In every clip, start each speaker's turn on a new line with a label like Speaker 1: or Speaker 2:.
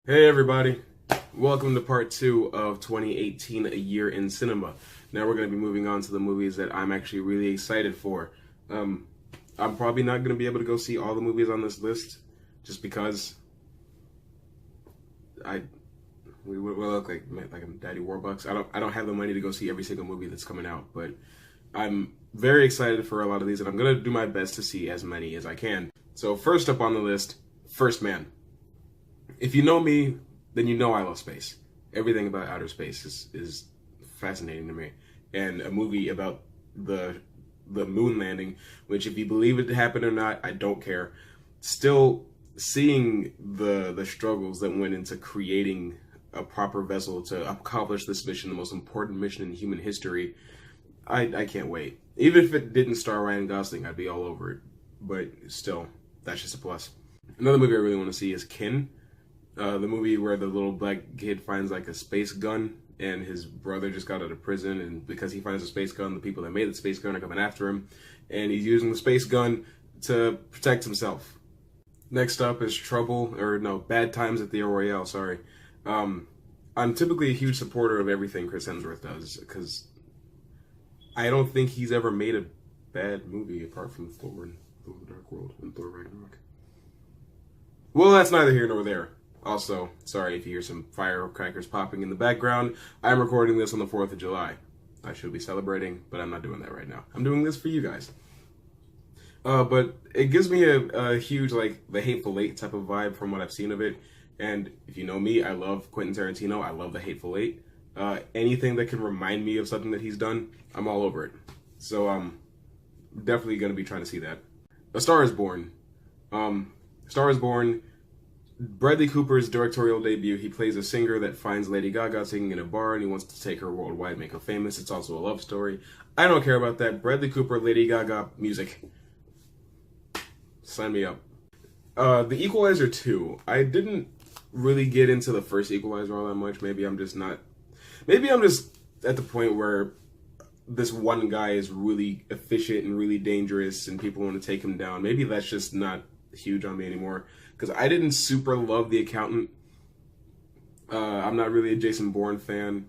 Speaker 1: Hey everybody, welcome to part 2 of 2018, A Year in Cinema. Now we're going to be moving on to the movies that I'm actually really excited for. I'm probably not going to be able to go see all the movies on this list, just because we look like I'm Daddy Warbucks. I don't have the money to go see every single movie that's coming out, but I'm very excited for a lot of these, and I'm going to do my best to see as many as I can. So first up on the list, First Man. If you know me, then you know I love space. Everything about outer space is fascinating to me. And a movie about the moon landing, which if you believe it happened or not, I don't care. Still seeing the struggles that went into creating a proper vessel to accomplish this mission, the most important mission in human history, I can't wait. Even if it didn't star Ryan Gosling, I'd be all over it. But still, that's just a plus. Another movie I really want to see is Kin. The movie where the little black kid finds like a space gun and his brother just got out of prison, and because he finds a space gun, the people that made the space gun are coming after him, and he's using the space gun to protect himself. Next up is Bad Times at the Royale, sorry. I'm typically a huge supporter of everything Chris Hemsworth does, because I don't think he's ever made a bad movie apart from Thor and Thor the Dark World and Thor Ragnarok. Well, that's neither here nor there. Also, sorry if you hear some firecrackers popping in the background. I'm recording this on the 4th of July. I should be celebrating, but I'm not doing that right now. I'm doing this for you guys. But it gives me a huge, like, The Hateful Eight type of vibe from what I've seen of it. And if you know me, I love Quentin Tarantino. I love The Hateful Eight. Anything that can remind me of something that he's done, I'm all over it. So I'm definitely going to be trying to see that. A Star is Born. Star is Born. Bradley Cooper's directorial debut. He plays a singer that finds Lady Gaga singing in a bar and he wants to take her worldwide, make her famous. It's also a love story. I don't care about that. Bradley Cooper, Lady Gaga, music. Sign me up. The Equalizer 2. I didn't really get into the first Equalizer all that much. Maybe I'm just at the point where this one guy is really efficient and really dangerous and people want to take him down. Maybe that's just not huge on me anymore, because I didn't super love The Accountant. I'm not really a Jason Bourne fan,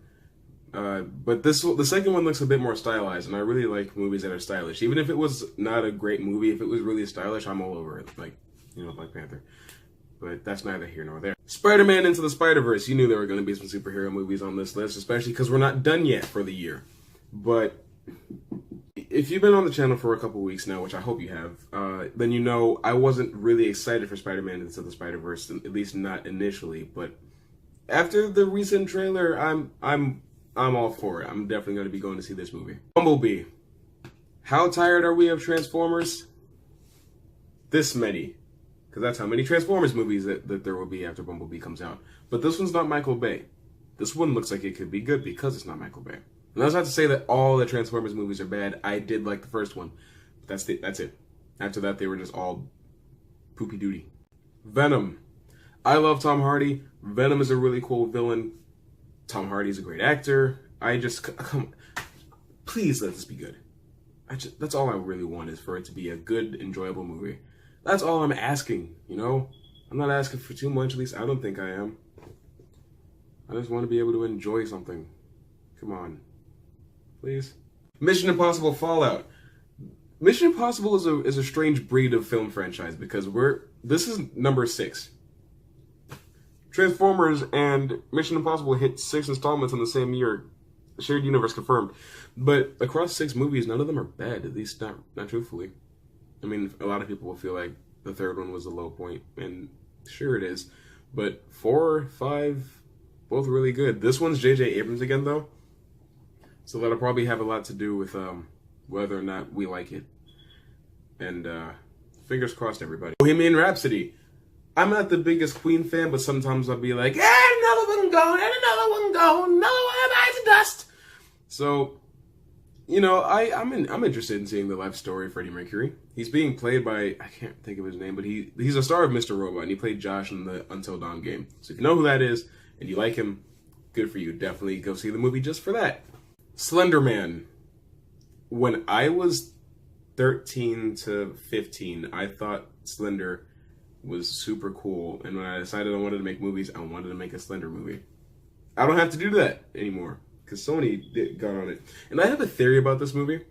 Speaker 1: but the second one looks a bit more stylized, and I really like movies that are stylish. Even if it was not a great movie, if it was really stylish, I'm all over it, like, Black Panther. But that's neither here nor there. Spider-Man Into the Spider-Verse. You knew there were going to be some superhero movies on this list, especially because we're not done yet for the year. But if you've been on the channel for a couple weeks now, which I hope you have, then you know I wasn't really excited for Spider-Man Into the Spider-Verse, at least not initially. But after the recent trailer, I'm all for it. I'm definitely going to be going to see this movie. Bumblebee. How tired are we of Transformers? This many, because that's how many Transformers movies that there will be after Bumblebee comes out. But this one's not Michael Bay. This one looks like it could be good because it's not Michael Bay. And that's not to say that all the Transformers movies are bad. I did like the first one. But that's it. After that, they were just all poopy doody. Venom. I love Tom Hardy. Venom is a really cool villain. Tom Hardy's a great actor. Please let this be good. That's all I really want, is for it to be a good, enjoyable movie. That's all I'm asking, I'm not asking for too much, at least I don't think I am. I just want to be able to enjoy something. Come on. Please. Mission Impossible Fallout. Mission Impossible is a strange breed of film franchise, because this is number 6. Transformers and Mission Impossible hit 6 installments in the same year. Shared universe confirmed. But across 6 movies, none of them are bad, at least not truthfully. I mean, a lot of people will feel like the third one was a low point, and sure it is. But 4, 5, both really good. This one's J.J. Abrams again, though. So that'll probably have a lot to do with whether or not we like it. And fingers crossed, everybody. Bohemian Rhapsody. I'm not the biggest Queen fan, but sometimes I'll be like, another one gone, and another one gone, another one bites the dust. So, I'm interested in seeing the life story of Freddie Mercury. He's being played by, I can't think of his name, but he's a star of Mr. Robot, and he played Josh in the Until Dawn game. So if you know who that is, and you like him, good for you. Definitely go see the movie just for that. Slenderman. When I was 13 to 15, I thought Slender was super cool. And when I decided I wanted to make movies, I wanted to make a Slender movie. I don't have to do that anymore because Sony got on it. And I have a theory about this movie.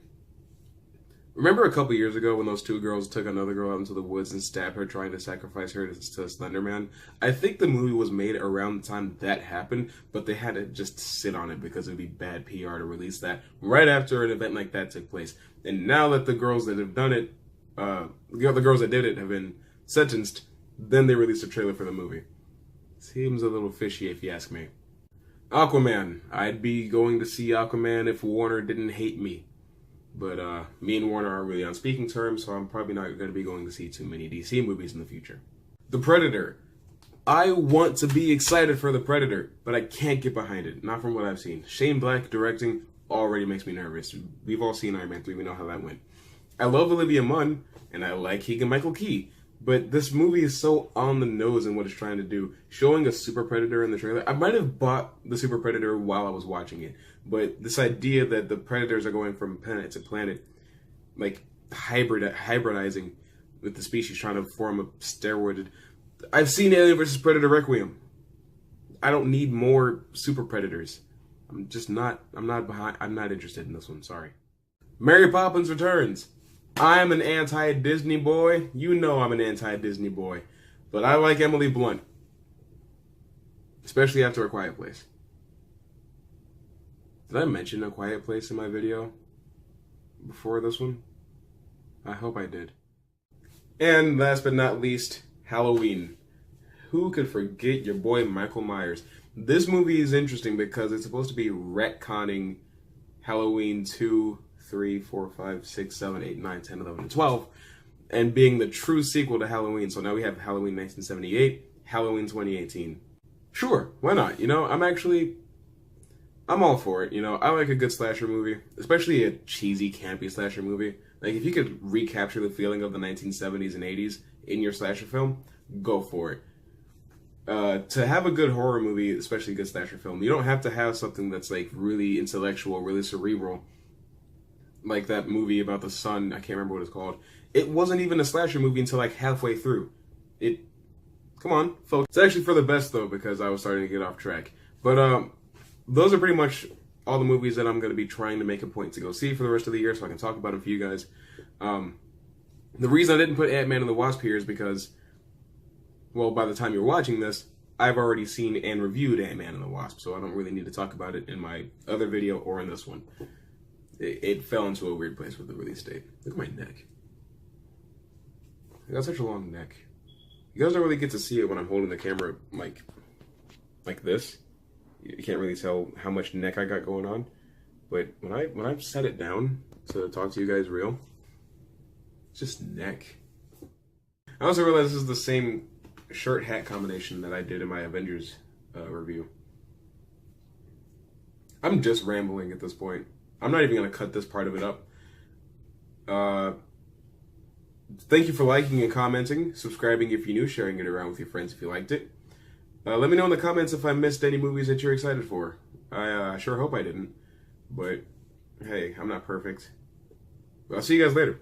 Speaker 1: Remember a couple years ago when those two girls took another girl out into the woods and stabbed her, trying to sacrifice her to Slenderman? I think the movie was made around the time that happened, but they had to just sit on it because it would be bad PR to release that right after an event like that took place. And now that the girls that have done it, the girls that did it have been sentenced, then they released a trailer for the movie. Seems a little fishy if you ask me. Aquaman. I'd be going to see Aquaman if Warner didn't hate me. But me and Warner aren't really on speaking terms, so I'm probably not going to be going to see too many DC movies in the future. The Predator. I want to be excited for The Predator, but I can't get behind it. Not from what I've seen. Shane Black directing already makes me nervous. We've all seen Iron Man 3. We know how that went. I love Olivia Munn, and I like Keegan-Michael Key. But this movie is so on the nose in what it's trying to do. Showing a super predator in the trailer. I might have bought the super predator while I was watching it. But this idea that the predators are going from planet to planet, like hybridizing with the species, trying to form a steroided. I've seen Alien vs. Predator Requiem. I don't need more super predators. I'm not interested in this one, sorry. Mary Poppins Returns. I'm an anti-Disney boy. You know I'm an anti-Disney boy. But I like Emily Blunt. Especially after A Quiet Place. Did I mention A Quiet Place in my video before this one? I hope I did. And last but not least, Halloween. Who could forget your boy Michael Myers? This movie is interesting because it's supposed to be retconning Halloween 2, 3, 4, 5, 6, 7, 8, 9, 10, 11, and 12, and being the true sequel to Halloween. So now we have Halloween 1978, Halloween 2018. Sure, why not? You know, I'm all for it. You know, I like a good slasher movie, especially a cheesy, campy slasher movie. Like, if you could recapture the feeling of the 1970s and 80s in your slasher film, go for it. To have a good horror movie, especially a good slasher film, you don't have to have something that's, like, really intellectual, really cerebral. Like that movie about the sun, I can't remember what it's called. It wasn't even a slasher movie until like halfway through. Come on, folks. It's actually for the best though, because I was starting to get off track. But those are pretty much all the movies that I'm going to be trying to make a point to go see for the rest of the year, so I can talk about them for you guys. The reason I didn't put Ant-Man and the Wasp here is because, well, by the time you're watching this, I've already seen and reviewed Ant-Man and the Wasp, so I don't really need to talk about it in my other video or in this one. It fell into a weird place with the release date. Look at my neck. I got such a long neck. You guys don't really get to see it when I'm holding the camera like this. You can't really tell how much neck I got going on. But when I set it down to talk to you guys real, it's just neck. I also realized this is the same shirt hat combination that I did in my Avengers review. I'm just rambling at this point. I'm not even going to cut this part of it up. Thank you for liking and commenting, subscribing if you're new, sharing it around with your friends if you liked it. Let me know in the comments if I missed any movies that you're excited for. I sure hope I didn't. But, hey, I'm not perfect. I'll see you guys later.